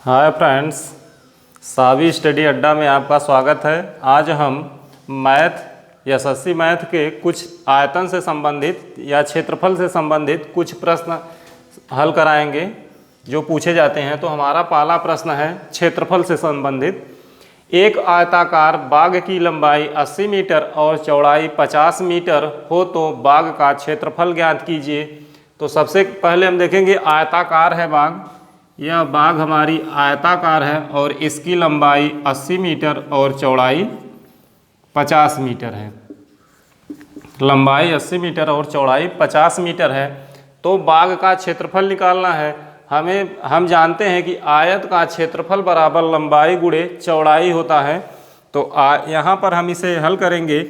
Hi friends, सावी study अड्डा में आपका स्वागत है। आज हम मैथ एसएससी मैथ के कुछ आयतन से संबंधित या क्षेत्रफल से संबंधित कुछ प्रश्न हल कराएंगे जो पूछे जाते हैं। तो हमारा पहला प्रश्न है क्षेत्रफल से संबंधित। एक आयताकार बाग की लंबाई 80 मीटर और चौड़ाई 50 मीटर हो तो बाग का क्षेत्रफल ज्ञात कीजिए। तो सबसे पहले हम देखेंगे आयताकार है बाग। यह बाग हमारी आयताकार है और इसकी लंबाई 80 मीटर और चौड़ाई 50 मीटर है। लंबाई 80 मीटर और चौड़ाई 50 मीटर है। तो बाग का क्षेत्रफल निकालना है। हम जानते हैं कि आयत का क्षेत्रफल बराबर लंबाई गुणे चौड़ाई होता है। तो यहाँ पर हम इसे हल करेंगे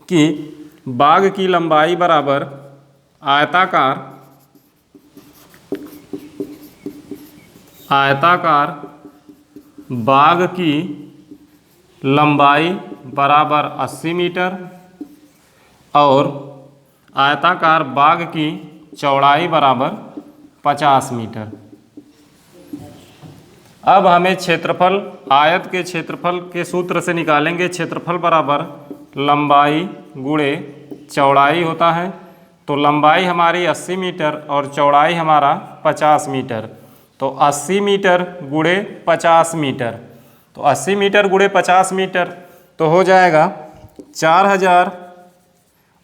कि बाग की लंबाई बराबर आयताकार बाग की लंबाई बराबर 80 मीटर और आयताकार बाग की चौड़ाई बराबर 50 मीटर। अब हमें क्षेत्रफल आयत के क्षेत्रफल के सूत्र से निकालेंगे। क्षेत्रफल बराबर लंबाई गुणे चौड़ाई होता है। तो लंबाई हमारी 80 मीटर और चौड़ाई हमारा 50 मीटर। तो 80 मीटर गुणे 50 मीटर, तो 80 मीटर गुणे 50 मीटर तो हो जाएगा 4000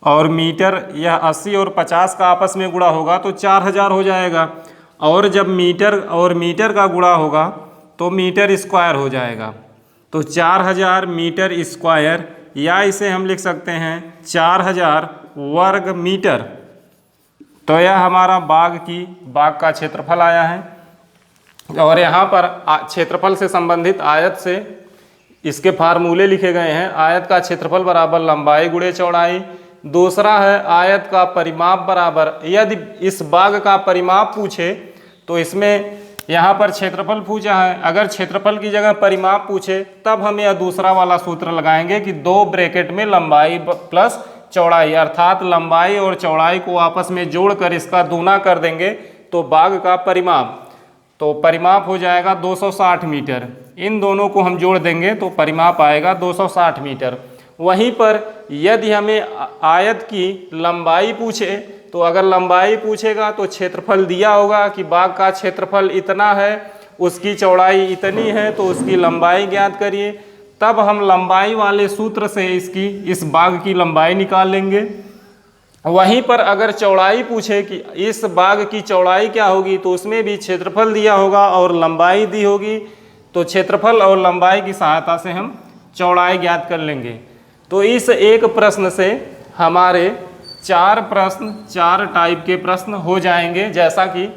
और मीटर। यह 80 और 50 का आपस में गुणा होगा तो 4000 हो जाएगा। और जब मीटर और मीटर का गुणा होगा तो मीटर स्क्वायर हो जाएगा। तो 4000 मीटर स्क्वायर, या इसे हम लिख सकते हैं 4000 वर्ग मीटर। तो यह हमारा बाग का क्षेत्रफल आया है। और यहाँ पर क्षेत्रफल से संबंधित आयत से इसके फार्मूले लिखे गए हैं। आयत का क्षेत्रफल बराबर लंबाई गुणे चौड़ाई। दूसरा है आयत का परिमाप बराबर, यदि इस बाग का परिमाप पूछे तो इसमें यहाँ पर क्षेत्रफल पूछा है। अगर क्षेत्रफल की जगह परिमाप पूछे तब हम यह दूसरा वाला सूत्र लगाएंगे कि 2 ब्रैकेट में लंबाई प्लस चौड़ाई, अर्थात लंबाई और चौड़ाई को आपस में जोड़कर इसका दूना कर देंगे तो बाग का परिमाप। तो परिमाप हो जाएगा 260 मीटर। इन दोनों को हम जोड़ देंगे तो परिमाप आएगा 260 मीटर। वहीं पर यदि हमें आयत की लंबाई पूछे तो अगर लंबाई पूछेगा तो क्षेत्रफल दिया होगा कि बाग का क्षेत्रफल इतना है, उसकी चौड़ाई इतनी है, तो उसकी लंबाई ज्ञात करिए। तब हम लंबाई वाले सूत्र से इस बाग की लंबाई निकाल लेंगे। वहीं पर अगर चौड़ाई पूछे कि इस बाग की चौड़ाई क्या होगी तो उसमें भी क्षेत्रफल दिया होगा और लंबाई दी होगी। तो क्षेत्रफल और लंबाई की सहायता से हम चौड़ाई ज्ञात कर लेंगे। तो इस एक प्रश्न से हमारे 4 टाइप के प्रश्न हो जाएंगे, जैसा कि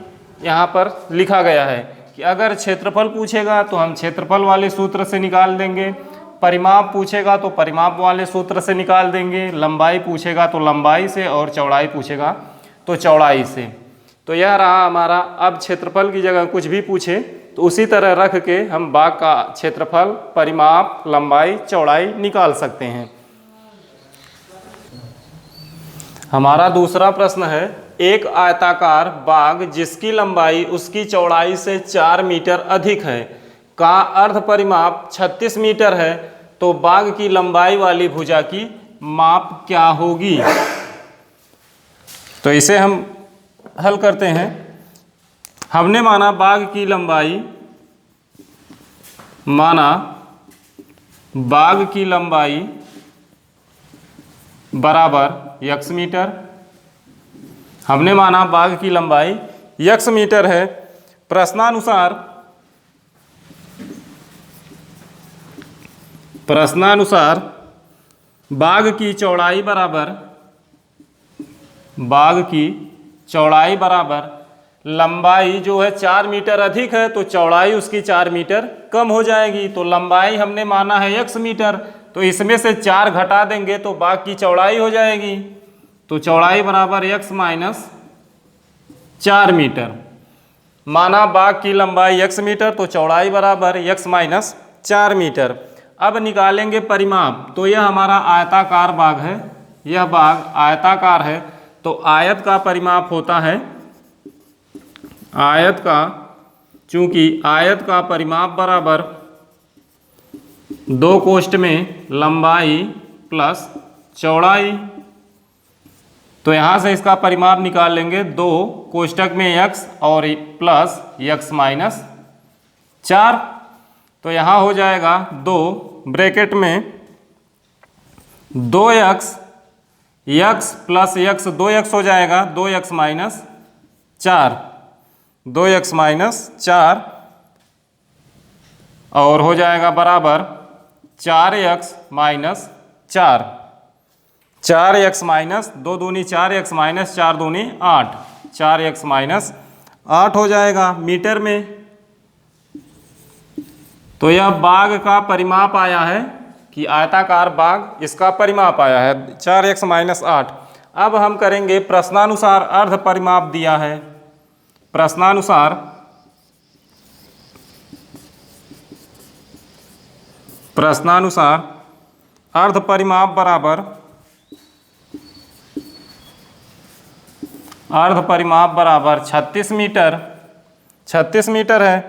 यहाँ पर लिखा गया है कि अगर क्षेत्रफल पूछेगा तो हम क्षेत्रफल वाले सूत्र से निकाल देंगे, परिमाप पूछेगा तो परिमाप वाले सूत्र से निकाल देंगे, लंबाई पूछेगा तो लंबाई से, और चौड़ाई पूछेगा तो चौड़ाई से। तो यह रहा हमारा। अब क्षेत्रफल की जगह कुछ भी पूछे तो उसी तरह रख के हम बाग का क्षेत्रफल, परिमाप, लंबाई, चौड़ाई निकाल सकते हैं। हमारा दूसरा प्रश्न है, एक आयताकार बाग जिसकी लंबाई उसकी चौड़ाई से 4 मीटर अधिक है का अर्ध परिमाप 36 मीटर है, तो बाग की लंबाई वाली भुजा की माप क्या होगी। तो इसे हम हल करते हैं। हमने माना बाग की लंबाई बराबर x मीटर। हमने माना बाग की लंबाई x मीटर है। प्रश्नानुसार बाग की चौड़ाई बराबर लंबाई जो है 4 मीटर अधिक है तो चौड़ाई उसकी 4 मीटर कम हो जाएगी। तो लंबाई हमने माना है x मीटर, तो इसमें से 4 घटा देंगे तो बाग की चौड़ाई हो जाएगी। तो चौड़ाई बराबर x माइनस 4 मीटर। माना बाग की लंबाई x मीटर तो चौड़ाई बराबर x माइनस 4 मीटर। अब निकालेंगे परिमाप। तो यह हमारा आयताकार बाग है, यह बाग आयताकार है तो आयत का परिमाप होता है, आयत का चूंकि आयत का परिमाप बराबर दो कोष्ठ में लंबाई प्लस चौड़ाई, तो यहाँ से इसका परिमाप निकाल लेंगे। 2 कोष्ठक में x और प्लस x माइनस 4, तो यहाँ हो जाएगा 2 ब्रैकेट में 2x x plus x 2x हो जाएगा 2x माइनस 4, 2x माइनस 4 और हो जाएगा बराबर 4x माइनस 4, 4x माइनस 2 दूनी 4x माइनस 4 दूनी 8, 4x माइनस 8 हो जाएगा मीटर में। तो यह बाग का परिमाप आया है कि आयताकार बाग, इसका परिमाप आया है 4x माइनस 8। अब हम करेंगे प्रश्नानुसार अर्ध परिमाप दिया है। प्रश्नानुसार अर्ध परिमाप बराबर अर्ध परिमाप बराबर 36 मीटर, 36 मीटर है।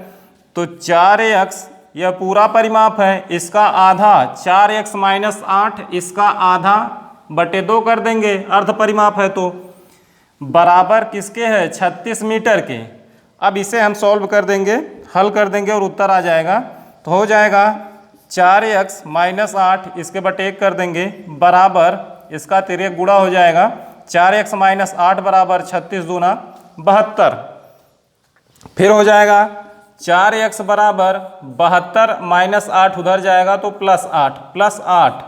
तो 4x यह पूरा परिमाप है, इसका आधा 4x माइनस 8, इसका आधा बटे 2 कर देंगे, अर्ध परिमाप है तो बराबर किसके है 36 मीटर के। अब इसे हम सॉल्व कर देंगे, हल कर देंगे और उत्तर आ जाएगा। तो हो जाएगा 4x माइनस 8, इसके बटे 1 कर देंगे, बराबर इसका तिर्यक गुणा हो जाएगा 4x माइनस 8 बराबर 36 दूना 72। फिर हो जाएगा 4x बराबर 72 माइनस 8 उधर जाएगा तो प्लस 8, प्लस 8,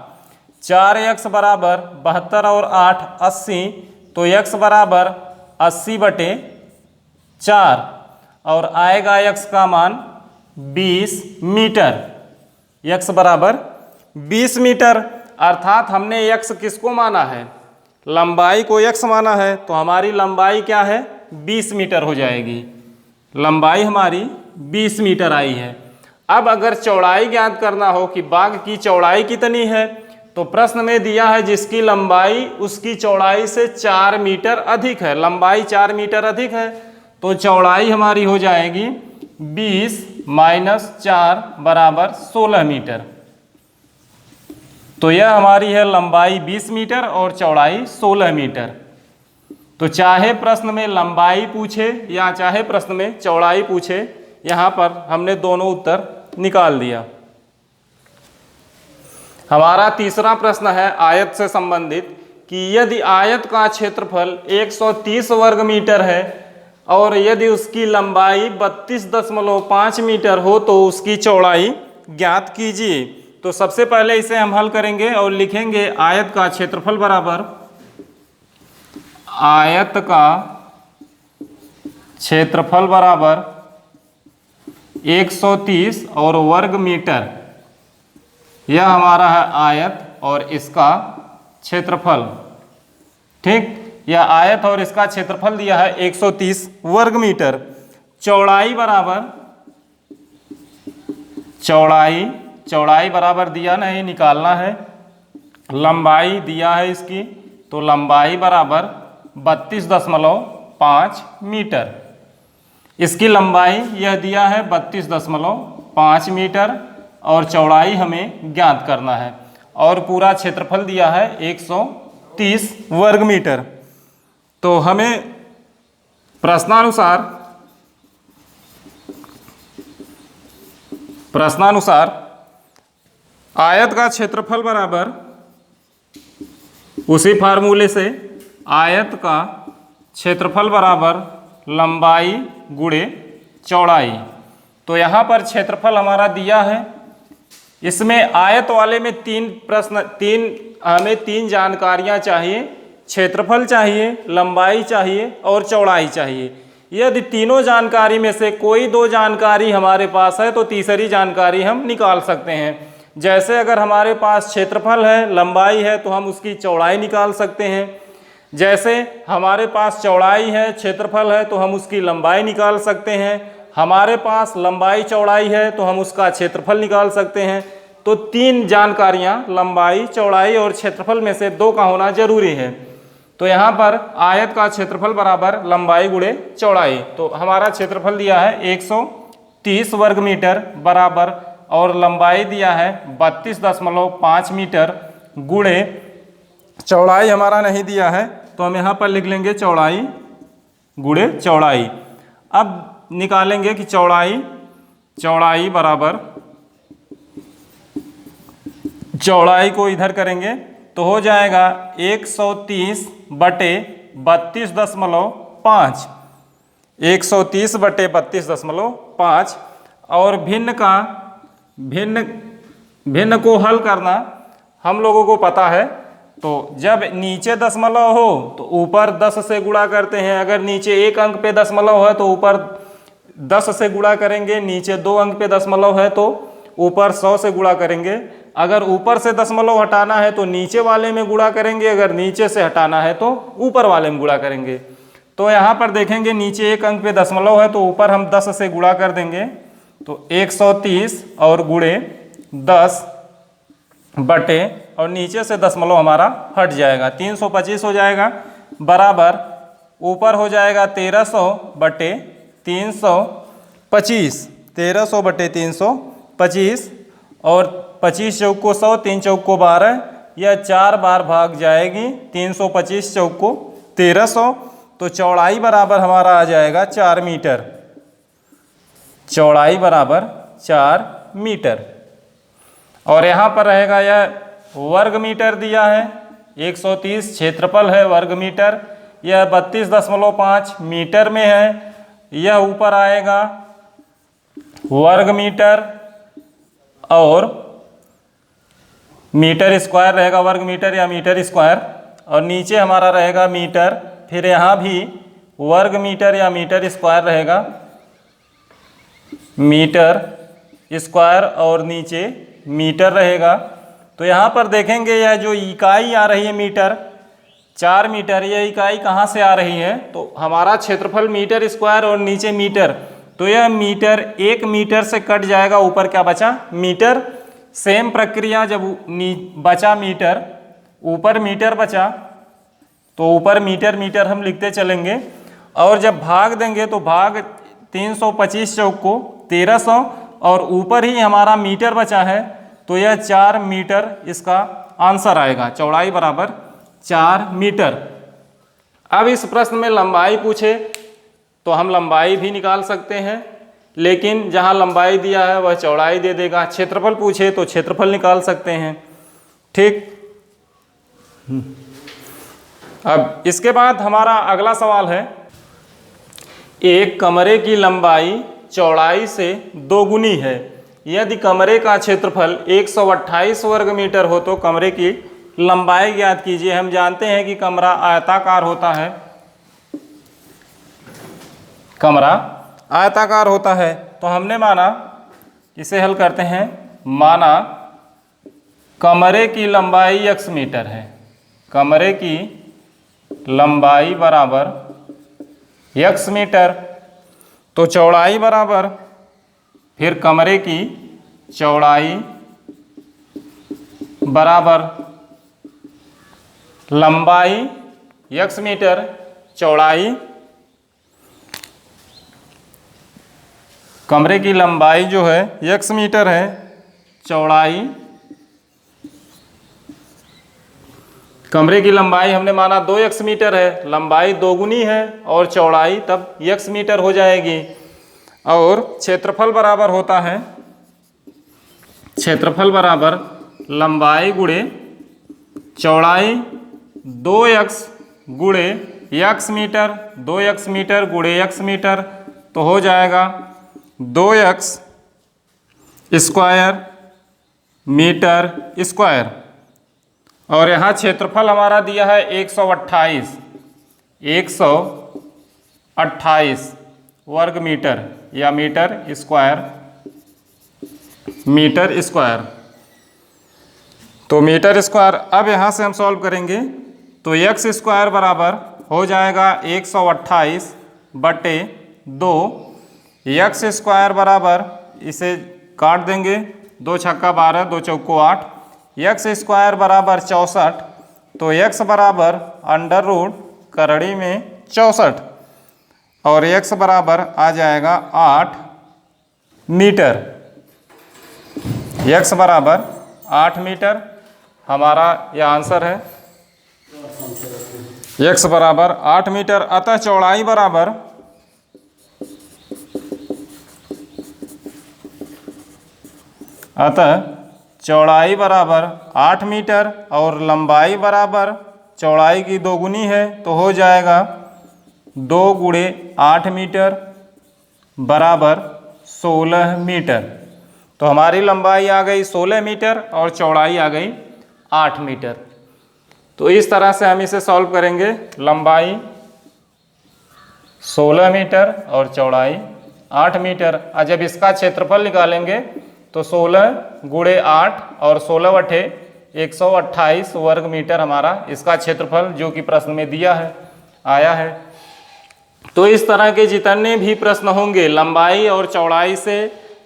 4x बराबर 72 और 8 80, तो x बराबर 80 बटे 4 और आएगा x का मान 20 मीटर, x बराबर 20 मीटर। अर्थात हमने x किसको माना है, लंबाई को x माना है, तो हमारी लंबाई क्या है 20 मीटर हो जाएगी। लंबाई हमारी 20 मीटर आई है। अब अगर चौड़ाई ज्ञात करना हो कि बाग की चौड़ाई कितनी है, तो प्रश्न में दिया है जिसकी लंबाई उसकी चौड़ाई से 4 मीटर अधिक है, लंबाई 4 मीटर अधिक है, तो चौड़ाई हमारी हो जाएगी 20 माइनस 4 बराबर 16 मीटर। तो यह हमारी है लंबाई 20 मीटर और चौड़ाई 16 मीटर। तो चाहे प्रश्न में लंबाई पूछे या चाहे प्रश्न में चौड़ाई पूछे, यहाँ पर हमने दोनों उत्तर निकाल दिया। हमारा तीसरा प्रश्न है आयत से संबंधित कि यदि आयत का क्षेत्रफल 130 वर्ग मीटर है और यदि उसकी लंबाई 32.5 मीटर हो तो उसकी चौड़ाई ज्ञात कीजिए। तो सबसे पहले इसे हम हल करेंगे और लिखेंगे आयत का क्षेत्रफल बराबर आयत का क्षेत्रफल बराबर 130 और वर्ग मीटर, यह हमारा है आयत और इसका क्षेत्रफल। ठीक, यह आयत और इसका क्षेत्रफल दिया है 130 वर्ग मीटर। चौड़ाई बराबर चौड़ाई बराबर दिया नहीं, निकालना है। लंबाई दिया है इसकी, तो लंबाई बराबर 32.5 मीटर। इसकी लंबाई यह दिया है 32.5 मीटर और चौड़ाई हमें ज्ञात करना है और पूरा क्षेत्रफल दिया है 130 वर्ग मीटर। तो हमें प्रश्नानुसार आयत का क्षेत्रफल बराबर उसी फार्मूले से आयत का क्षेत्रफल बराबर लंबाई गुणे चौड़ाई। तो यहाँ पर क्षेत्रफल हमारा दिया है, इसमें आयत वाले में हमें तीन जानकारियाँ चाहिए, क्षेत्रफल चाहिए, लंबाई चाहिए और चौड़ाई चाहिए। यदि तीनों जानकारी में से कोई दो जानकारी हमारे पास है तो तीसरी जानकारी हम निकाल सकते हैं। जैसे अगर हमारे पास क्षेत्रफल है, लंबाई है, तो हम उसकी चौड़ाई निकाल सकते हैं। जैसे हमारे पास चौड़ाई है, क्षेत्रफल है, तो हम उसकी लंबाई निकाल सकते हैं। हमारे पास लंबाई चौड़ाई है तो हम उसका क्षेत्रफल निकाल सकते हैं। तो तीन जानकारियां लंबाई, चौड़ाई और क्षेत्रफल में से दो का होना जरूरी है। तो यहाँ पर आयत का क्षेत्रफल बराबर लंबाई गुणे चौड़ाई। तो हमारा क्षेत्रफल दिया है 30 वर्ग मीटर बराबर, और लंबाई दिया है 32.5 मीटर गुणे चौड़ाई हमारा नहीं दिया है, तो हम यहाँ पर लिख लेंगे चौड़ाई गुणे चौड़ाई। अब निकालेंगे कि चौड़ाई बराबर, चौड़ाई को इधर करेंगे तो हो जाएगा 130 बटे 32.5, 130 बटे 32.5। और भिन्न को हल करना हम लोगों को पता है, तो जब नीचे दशमलव हो तो ऊपर 10 से गुणा करते हैं। अगर नीचे एक अंक पे दशमलव है तो ऊपर 10 से गुणा करेंगे, नीचे 2 अंक पे दशमलव है तो ऊपर 100 से गुणा करेंगे। अगर ऊपर से दशमलव हटाना है तो नीचे वाले में गुणा करेंगे, अगर नीचे से हटाना है तो ऊपर वाले में गुणा करेंगे। तो यहाँ पर देखेंगे नीचे एक अंक पे दशमलव है तो ऊपर हम 10 से गुणा कर देंगे, तो 130 और गुणे 10 बटे, और नीचे से दशमलव हमारा हट जाएगा, 325 हो जाएगा बराबर, ऊपर हो जाएगा 1300 बटे 325, 1300 बटे 325, और 25 चौक को 100, 3 चौक को 12, यह 4 बार भाग जाएगी, 325 चौक को 1300, तो चौड़ाई बराबर हमारा आ जाएगा 4 मीटर, चौड़ाई बराबर 4 मीटर। और यहाँ पर रहेगा यह वर्ग मीटर दिया है, 130 क्षेत्रफल है वर्ग मीटर, यह 32.5 मीटर में है, यह ऊपर आएगा वर्ग मीटर और मीटर स्क्वायर रहेगा, वर्ग मीटर या मीटर स्क्वायर, और नीचे हमारा रहेगा मीटर, फिर यहाँ भी वर्ग मीटर या मीटर स्क्वायर रहेगा, मीटर स्क्वायर और नीचे मीटर रहेगा। तो यहाँ पर देखेंगे यह जो इकाई आ रही है मीटर, 4 मीटर, यह इकाई कहाँ से आ रही है, तो हमारा क्षेत्रफल मीटर स्क्वायर और नीचे मीटर, तो यह मीटर 1 मीटर से कट जाएगा, ऊपर क्या बचा मीटर। सेम प्रक्रिया जब बचा मीटर, ऊपर मीटर बचा तो ऊपर मीटर मीटर हम लिखते चलेंगे, और जब भाग देंगे तो भाग 325 चौक को 1300, और ऊपर ही हमारा मीटर बचा है, तो यह 4 मीटर इसका आंसर आएगा, चौड़ाई बराबर 4 मीटर। अब इस प्रश्न में लंबाई पूछे तो हम लंबाई भी निकाल सकते हैं, लेकिन जहां लंबाई दिया है वह चौड़ाई दे देगा। क्षेत्रफल पूछे तो क्षेत्रफल निकाल सकते हैं, ठीक। अब इसके बाद हमारा अगला सवाल है, एक कमरे की लंबाई चौड़ाई से 2 गुनी है, यदि कमरे का क्षेत्रफल 128 वर्ग मीटर हो तो कमरे की लंबाई ज्ञात कीजिए। हम जानते हैं कि कमरा आयताकार होता है, कमरा आयताकार होता है, तो हमने माना, इसे हल करते हैं, माना कमरे की लंबाई x मीटर है, कमरे की लंबाई बराबर x मीटर, तो चौड़ाई बराबर, फिर कमरे की चौड़ाई बराबर लंबाई x मीटर, चौड़ाई, कमरे की लंबाई जो है x मीटर है, चौड़ाई, कमरे की लंबाई हमने माना 2x मीटर है, लंबाई 2 गुनी है और चौड़ाई तब x मीटर हो जाएगी। और क्षेत्रफल बराबर होता है, क्षेत्रफल बराबर लंबाई गुणे चौड़ाई, 2x गुणे x मीटर, 2x मीटर गुणे x मीटर, तो हो जाएगा 2x स्क्वायर मीटर स्क्वायर। और यहाँ क्षेत्रफल हमारा दिया है 128 वर्ग मीटर या मीटर स्क्वायर, मीटर स्क्वायर, तो मीटर स्क्वायर। अब यहाँ से हम सॉल्व करेंगे तो x स्क्वायर बराबर हो जाएगा 128 बटे 2, x स्क्वायर बराबर, इसे काट देंगे, 2 छक्का 12, 2 चौको 8, x स्क्वायर बराबर 64, तो x बराबर अंडर रूट करड़ी में 64, और x बराबर आ जाएगा 8 मीटर। x बराबर 8 मीटर हमारा यह आंसर है। x बराबर 8 मीटर। अतः चौड़ाई बराबर चौड़ाई बराबर 8 मीटर और लंबाई बराबर चौड़ाई की दोगुनी है, तो हो जाएगा 2 गुणे 8 मीटर बराबर 16 मीटर। तो हमारी लंबाई आ गई 16 मीटर और चौड़ाई आ गई 8 मीटर। तो इस तरह से हम इसे सॉल्व करेंगे। लंबाई 16 मीटर और चौड़ाई 8 मीटर। और जब इसका क्षेत्रफल निकालेंगे तो 16 गुणे 8 और 16 बटे 128 वर्ग मीटर हमारा इसका क्षेत्रफल जो कि प्रश्न में दिया है आया है। तो इस तरह के जितने भी प्रश्न होंगे लंबाई और चौड़ाई से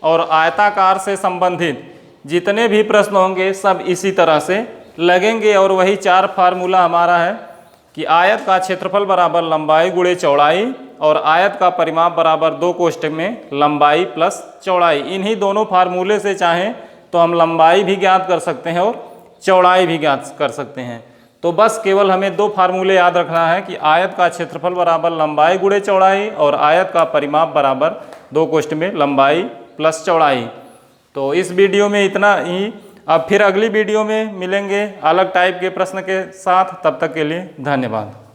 और आयताकार से संबंधित जितने भी प्रश्न होंगे सब इसी तरह से लगेंगे। और वही 4 फार्मूला हमारा है कि आयत का क्षेत्रफल बराबर लंबाई गुणे चौड़ाई और आयत का परिमाप बराबर 2 कोष्ठक में लंबाई प्लस चौड़ाई। इन्हीं दोनों फार्मूले से चाहें तो हम लंबाई भी ज्ञात कर सकते हैं और चौड़ाई भी ज्ञात कर सकते हैं। तो बस केवल हमें 2 फार्मूले याद रखना है कि आयत का क्षेत्रफल बराबर लंबाई गुणे चौड़ाई और आयत का परिमाप बराबर 2 कोष्ठक में लंबाई प्लस चौड़ाई। तो इस वीडियो में इतना ही। अब फिर अगली वीडियो में मिलेंगे अलग टाइप के प्रश्न के साथ। तब तक के लिए धन्यवाद।